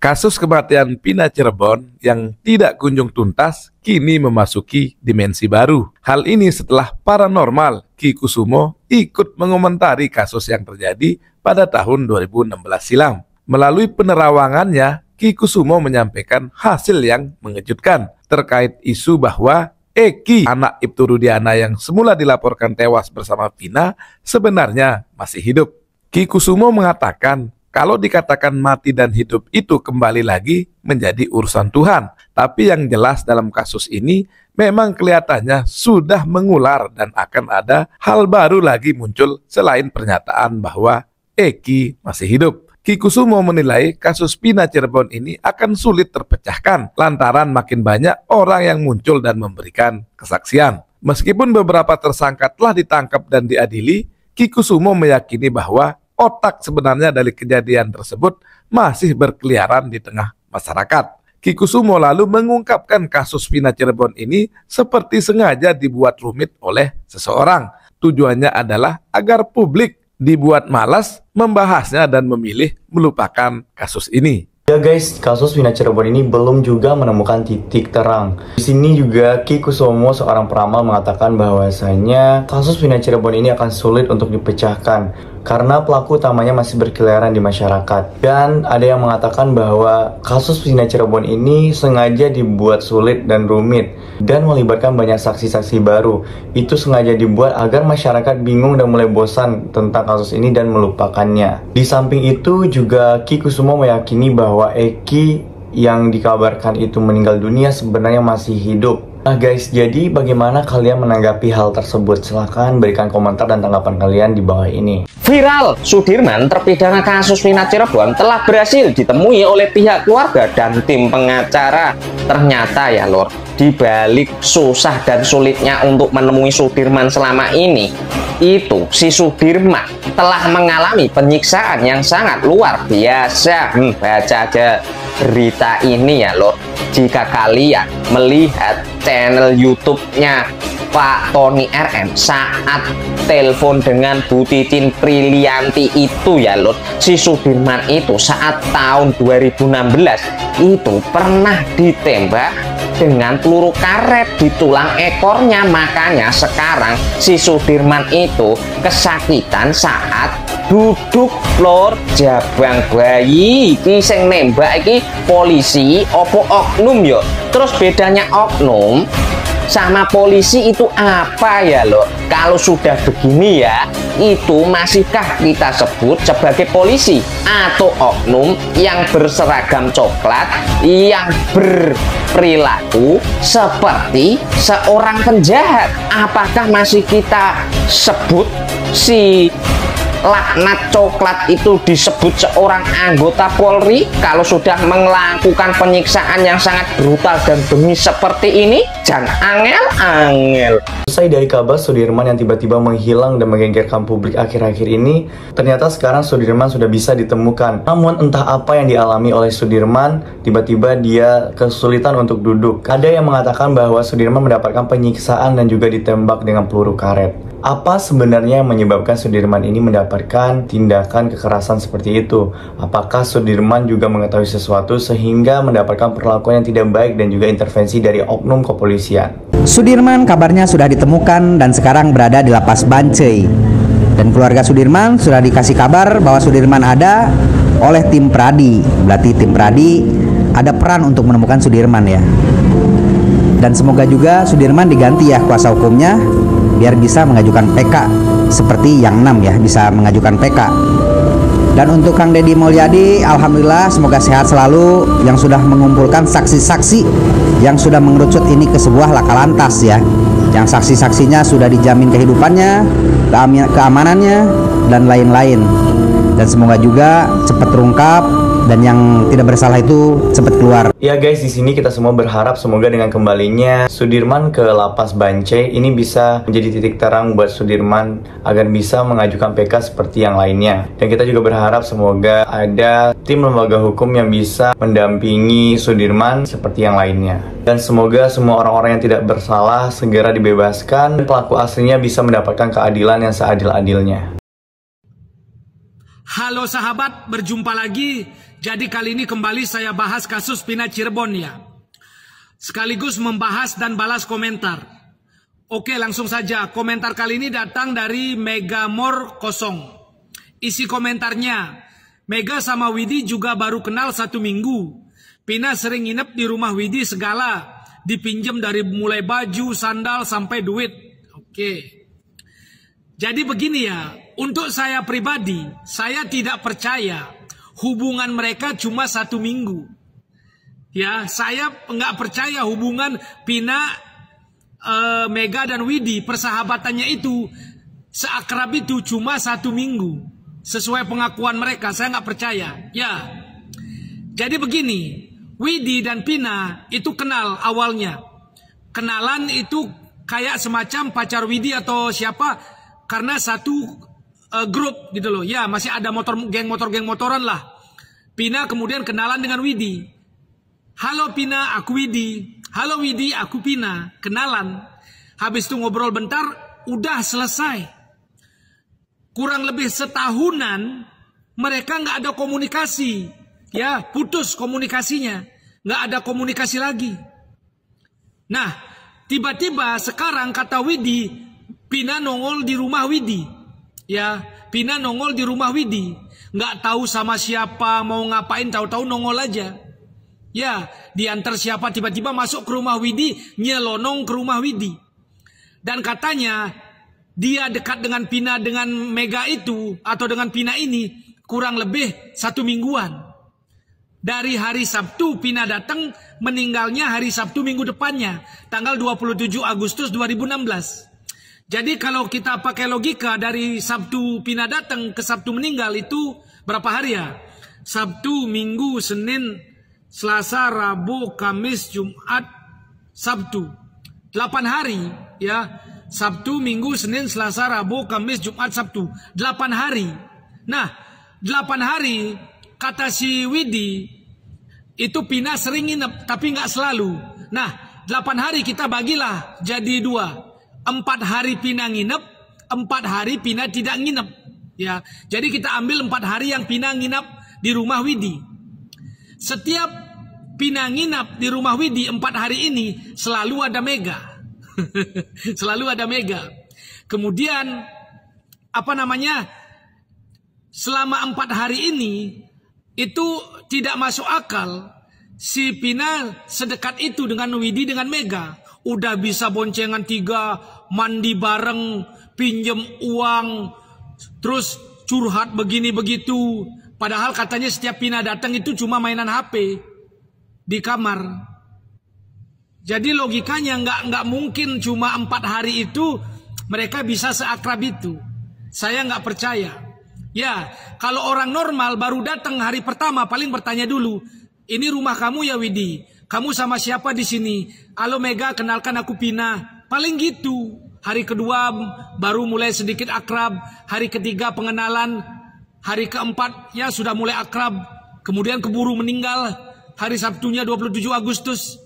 Kasus kematian Vina Cirebon yang tidak kunjung tuntas kini memasuki dimensi baru. Hal ini setelah Paranormal Ki Kusumo ikut mengomentari kasus yang terjadi pada tahun 2016 silam. Melalui penerawangannya, Ki Kusumo menyampaikan hasil yang mengejutkan terkait isu bahwa Eki, anak Ibtu Rudiana yang semula dilaporkan tewas bersama Vina, sebenarnya masih hidup. Ki Kusumo mengatakan, kalau dikatakan mati dan hidup itu kembali lagi menjadi urusan Tuhan. Tapi yang jelas dalam kasus ini memang kelihatannya sudah mengular dan akan ada hal baru lagi muncul selain pernyataan bahwa Eki masih hidup. Ki Kusumo menilai kasus Vina Cirebon ini akan sulit terpecahkan lantaran makin banyak orang yang muncul dan memberikan kesaksian. Meskipun beberapa tersangka telah ditangkap dan diadili, Ki Kusumo meyakini bahwa otak sebenarnya dari kejadian tersebut masih berkeliaran di tengah masyarakat. Ki Kusumo lalu mengungkapkan kasus Vina Cirebon ini seperti sengaja dibuat rumit oleh seseorang. Tujuannya adalah agar publik dibuat malas membahasnya dan memilih melupakan kasus ini. Ya guys, kasus Vina Cirebon ini belum juga menemukan titik terang. Di sini juga Ki Kusumo, seorang peramal, mengatakan bahwasanya kasus Vina Cirebon ini akan sulit untuk dipecahkan karena pelaku utamanya masih berkeliaran di masyarakat. Dan ada yang mengatakan bahwa kasus Vina Cirebon ini sengaja dibuat sulit dan rumit dan melibatkan banyak saksi-saksi baru. Itu sengaja dibuat agar masyarakat bingung dan mulai bosan tentang kasus ini dan melupakannya. Di samping itu juga Ki Kusumo meyakini bahwa Eki yang dikabarkan itu meninggal dunia sebenarnya masih hidup. Nah guys, jadi bagaimana kalian menanggapi hal tersebut? Silahkan berikan komentar dan tanggapan kalian di bawah ini. Viral, Sudirman terpidana kasus Vina Cirebon telah berhasil ditemui oleh pihak keluarga dan tim pengacara. Ternyata ya Lord, di balik susah dan sulitnya untuk menemui Sudirman selama ini, itu si Sudirman telah mengalami penyiksaan yang sangat luar biasa. Baca aja berita ini ya Lord. Jika kalian melihat channel YouTube-nya Pak Tony RM saat telepon dengan Bu Titin Prilianti itu ya Lord, si Sudirman itu saat tahun 2016 itu pernah ditembak dengan peluru karet di tulang ekornya. Makanya sekarang si Sudirman itu kesakitan saat duduk Lord. Jabang bayi iki sing nembak iki polisi opo oknum yo. Terus bedanya oknum sama polisi itu apa ya loh? Kalau sudah begini ya, itu masihkah kita sebut sebagai polisi atau oknum yang berseragam coklat yang berperilaku seperti seorang penjahat? Apakah masih kita sebut si laknat coklat itu disebut seorang anggota Polri kalau sudah melakukan penyiksaan yang sangat brutal dan bengis seperti ini? Jangan angel-angel. Usai dari kabar Sudirman yang tiba-tiba menghilang dan menggegerkan publik akhir-akhir ini, ternyata sekarang Sudirman sudah bisa ditemukan. Namun entah apa yang dialami oleh Sudirman, tiba-tiba dia kesulitan untuk duduk. Ada yang mengatakan bahwa Sudirman mendapatkan penyiksaan dan juga ditembak dengan peluru karet. Apa sebenarnya yang menyebabkan Sudirman ini mendapatkan tindakan kekerasan seperti itu? Apakah Sudirman juga mengetahui sesuatu sehingga mendapatkan perlakuan yang tidak baik dan juga intervensi dari oknum kepolisian? Sudirman kabarnya sudah ditemukan dan sekarang berada di lapas Bancai. Dan keluarga Sudirman sudah dikasih kabar bahwa Sudirman ada oleh tim Pradi. Berarti tim Pradi ada peran untuk menemukan Sudirman ya. Dan semoga juga Sudirman diganti ya kuasa hukumnya, biar bisa mengajukan PK seperti yang 6 ya, bisa mengajukan PK. Dan untuk Kang Deddy Mulyadi, alhamdulillah semoga sehat selalu, yang sudah mengumpulkan saksi-saksi yang sudah mengerucut ini ke sebuah laka lantas ya, yang saksi-saksinya sudah dijamin kehidupannya, keamanannya dan lain-lain. Dan semoga juga cepat terungkap dan yang tidak bersalah itu cepat keluar. Ya guys, di sini kita semua berharap semoga dengan kembalinya Sudirman ke lapas Bancai ini bisa menjadi titik terang buat Sudirman agar bisa mengajukan PK seperti yang lainnya. Dan kita juga berharap semoga ada tim lembaga hukum yang bisa mendampingi Sudirman seperti yang lainnya. Dan semoga semua orang-orang yang tidak bersalah segera dibebaskan dan pelaku aslinya bisa mendapatkan keadilan yang seadil-adilnya. Halo sahabat, berjumpa lagi. Jadi kali ini kembali saya bahas kasus Pina Cirebon ya. Sekaligus membahas dan balas komentar. Oke, langsung saja. Komentar kali ini datang dari Megamor 0. Isi komentarnya, Mega sama Widi juga baru kenal 1 minggu. Pina sering nginep di rumah Widi segala. Dipinjam dari mulai baju, sandal, sampai duit. Oke. Jadi begini ya, untuk saya pribadi, saya tidak percaya hubungan mereka cuma 1 minggu. Ya, saya nggak percaya hubungan Pina, Mega dan Widi, persahabatannya itu seakrab itu cuma 1 minggu. Sesuai pengakuan mereka, saya nggak percaya. Ya, jadi begini, Widi dan Pina itu kenal awalnya. Kenalan itu kayak semacam pacar Widi atau siapa, karena satu grup gitu loh. Ya, masih ada geng motoran lah. Pina kemudian kenalan dengan Widi. Halo Pina, aku Widi. Halo Widi, aku Pina. Kenalan. Habis itu ngobrol bentar, udah selesai. Kurang lebih setahunan mereka nggak ada komunikasi. Ya, putus komunikasinya. Nggak ada komunikasi lagi. Nah, tiba-tiba sekarang kata Widi, Pina nongol di rumah Widi. Ya, Pina nongol di rumah Widi. Nggak tahu sama siapa, mau ngapain, tahu-tahu nongol aja. Ya, diantar siapa tiba-tiba masuk ke rumah Widi, nyelonong ke rumah Widi. Dan katanya, dia dekat dengan Pina, dengan Mega itu, atau dengan Pina ini, kurang lebih 1 mingguan. Dari hari Sabtu Pina datang, meninggalnya hari Sabtu minggu depannya, tanggal 27 Agustus 2016. Jadi kalau kita pakai logika dari Sabtu Pina datang ke Sabtu meninggal itu berapa hari ya? Sabtu, Minggu, Senin, Selasa, Rabu, Kamis, Jumat, Sabtu. 8 hari ya. Sabtu, Minggu, Senin, Selasa, Rabu, Kamis, Jumat, Sabtu. 8 hari. Nah, 8 hari kata si Widi itu Pina sering nginep tapi nggak selalu. Nah, 8 hari kita bagilah jadi 2. 4 hari Pina nginep, 4 hari Pina tidak nginep. Ya, jadi kita ambil 4 hari yang Pina nginep di rumah Widi. Setiap Pina nginep di rumah Widi 4 hari ini selalu ada Mega. Selalu ada Mega. Kemudian selama 4 hari ini itu tidak masuk akal si Pina sedekat itu dengan Widi, dengan Mega. Udah bisa boncengan 3, mandi bareng, pinjem uang, terus curhat begini begitu. Padahal katanya setiap Pina datang itu cuma mainan HP di kamar. Jadi logikanya nggak mungkin cuma 4 hari itu mereka bisa seakrab itu. Saya nggak percaya. Ya, kalau orang normal baru datang hari pertama paling bertanya dulu, ini rumah kamu ya Widi? Kamu sama siapa di sini? Halo Mega, kenalkan aku Pina. Paling gitu. Hari kedua baru mulai sedikit akrab. Hari ketiga pengenalan. Hari keempat ya sudah mulai akrab. Kemudian keburu meninggal. Hari Sabtunya 27 Agustus.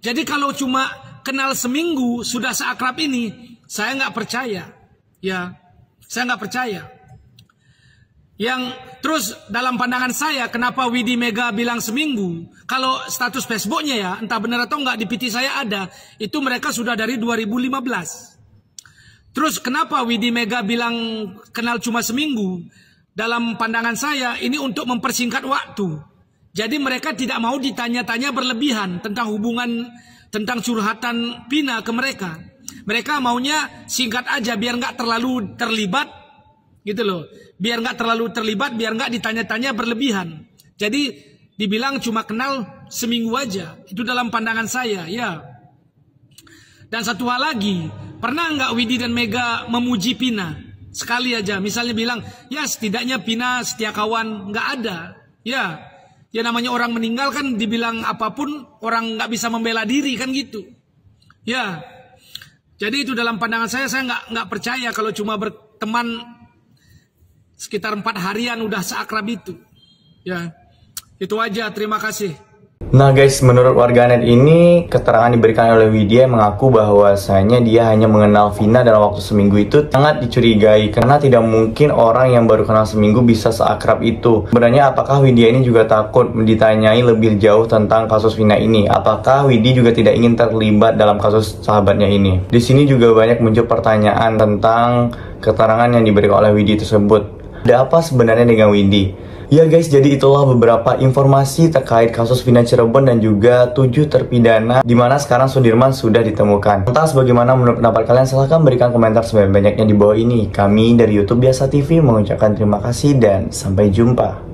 Jadi kalau cuma kenal seminggu sudah seakrab ini, saya nggak percaya. Ya, saya nggak percaya. Yang terus dalam pandangan saya, kenapa Widi Mega bilang seminggu? Kalau status Facebooknya ya, entah benar atau enggak, di PT saya ada, itu mereka sudah dari 2015. Terus kenapa Widi Mega bilang kenal cuma seminggu? Dalam pandangan saya, ini untuk mempersingkat waktu. Jadi mereka tidak mau ditanya-tanya berlebihan tentang hubungan, tentang curhatan Pina ke mereka. Mereka maunya singkat aja, biar nggak terlalu terlibat, gitu loh. Biar nggak terlalu terlibat, biar nggak ditanya-tanya berlebihan. Jadi dibilang cuma kenal seminggu aja. Itu dalam pandangan saya, ya. Dan satu hal lagi, pernah nggak Widi dan Mega memuji Pina? Sekali aja, misalnya bilang, ya setidaknya Pina setia kawan. Nggak ada, ya. Ya namanya orang meninggal kan dibilang apapun, orang nggak bisa membela diri kan gitu. Ya. Jadi itu dalam pandangan saya nggak percaya kalau cuma berteman sekitar 4 harian udah seakrab itu. Ya, itu aja. Terima kasih. Nah guys, menurut warganet ini, keterangan diberikan oleh Widya yang mengaku bahwasanya dia hanya mengenal Vina dalam waktu seminggu itu sangat dicurigai karena tidak mungkin orang yang baru kenal seminggu bisa seakrab itu. Sebenarnya apakah Widya ini juga takut ditanyai lebih jauh tentang kasus Vina ini? Apakah Widya juga tidak ingin terlibat dalam kasus sahabatnya ini? Di sini juga banyak muncul pertanyaan tentang keterangan yang diberikan oleh Widya tersebut. Ada apa sebenarnya dengan Widya? Ya guys, jadi itulah beberapa informasi terkait kasus Vina Cirebon dan juga 7 terpidana di mana sekarang Sudirman sudah ditemukan. Lantas bagaimana menurut pendapat kalian? Silahkan berikan komentar sebanyak-banyaknya di bawah ini. Kami dari YouTube Biasa TV mengucapkan terima kasih dan sampai jumpa.